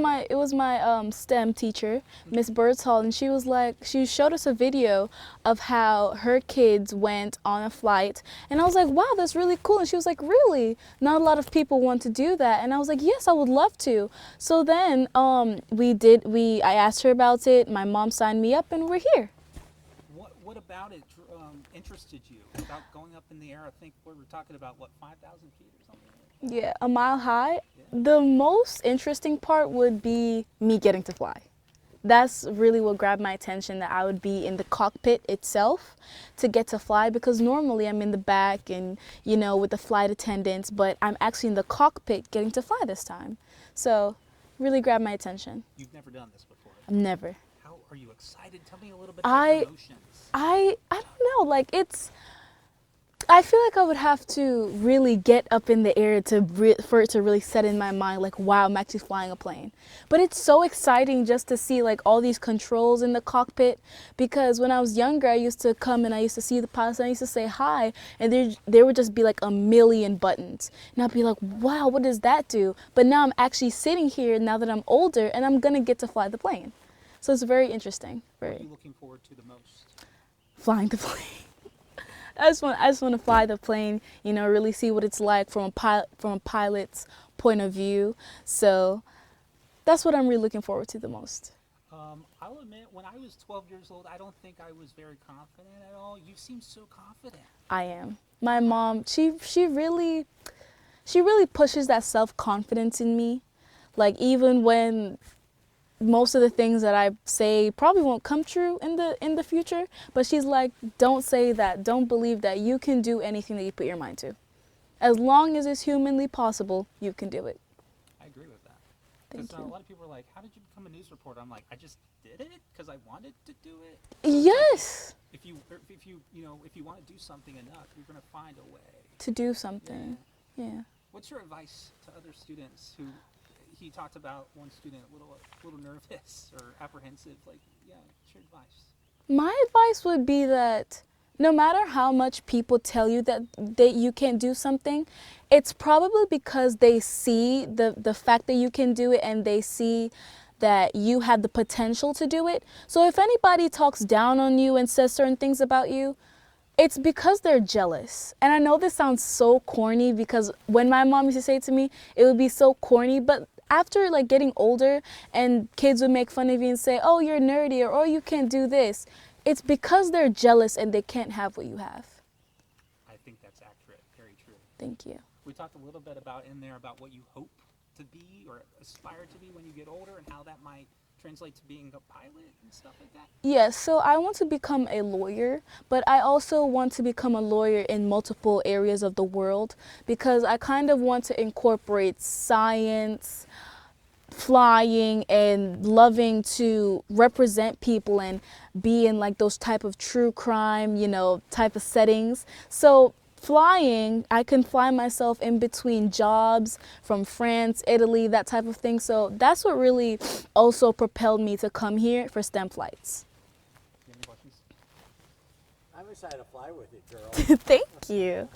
my STEM teacher, Miss Birdsall, and she showed us a video of how her kids went on a flight, and I was like, wow, that's really cool. And she was like, really? Not a lot of people want to do that. And I was like, yes, I would love to. So then I asked her about it. My mom signed me up, and we're here. What about it interested you about going up in the air? I think we were talking about 5,000 feet or something. Yeah, a mile high. Yeah. The most interesting part would be me getting to fly. That's really what grabbed my attention, that I would be in the cockpit itself to get to fly, because normally I'm in the back and, with the flight attendants, but I'm actually in the cockpit getting to fly this time. So really grabbed my attention. You've never done this before? Never. How are you excited? Tell me a little bit about your emotions. I don't know, I feel like I would have to really get up in the air for it to really set in my mind, like, wow, I'm actually flying a plane. But it's so exciting just to see all these controls in the cockpit, because when I was younger, I used to come and I used to see the pilots and I used to say hi, and there would just be a million buttons. And I'd be like, wow, what does that do? But now I'm actually sitting here now that I'm older, and I'm gonna get to fly the plane. So it's very interesting. What are you looking forward to the most? Flying the plane. I just want to fly the plane, really see what it's like from a pilot's point of view. So that's what I'm really looking forward to the most. I'll admit, when I was 12 years old, I don't think I was very confident at all. You seem so confident. I am. My mom, she really pushes that self-confidence in me. Even when most of the things that I say probably won't come true in the future, but she's like, don't say that, don't believe that, you can do anything that you put your mind to. As long as it's humanly possible, you can do it. I agree with that. Thank you. A lot of people are like, how did you become a news reporter? I'm like, I just did it because I wanted to do it. Yes. If you want to do something enough, you're going to find a way to do something. Yeah. What's your advice to other students who, he talked about one student a little nervous or apprehensive, what's your advice? My advice would be that no matter how much people tell you that you can't do something, it's probably because they see the fact that you can do it, and they see that you have the potential to do it. So if anybody talks down on you and says certain things about you, it's because they're jealous. And I know this sounds so corny, because when my mom used to say it to me, it would be so corny, but after getting older and kids would make fun of you and say, oh, you're nerdy, or oh, you can't do this, it's because they're jealous and they can't have what you have. I think that's accurate, very true. Thank you. We talked a little bit about what you hope to be or aspire to be when you get older, and how that might translate to being a pilot and stuff like that? Yes, so I want to become a lawyer, but I also want to become a lawyer in multiple areas of the world, because I kind of want to incorporate science, flying, and loving to represent people and be in those type of true crime, type of settings. So flying, I can fly myself in between jobs from France, Italy, that type of thing. So that's what really also propelled me to come here for STEM flights. You have any questions? I'm excited to fly with you, girl. Thank you.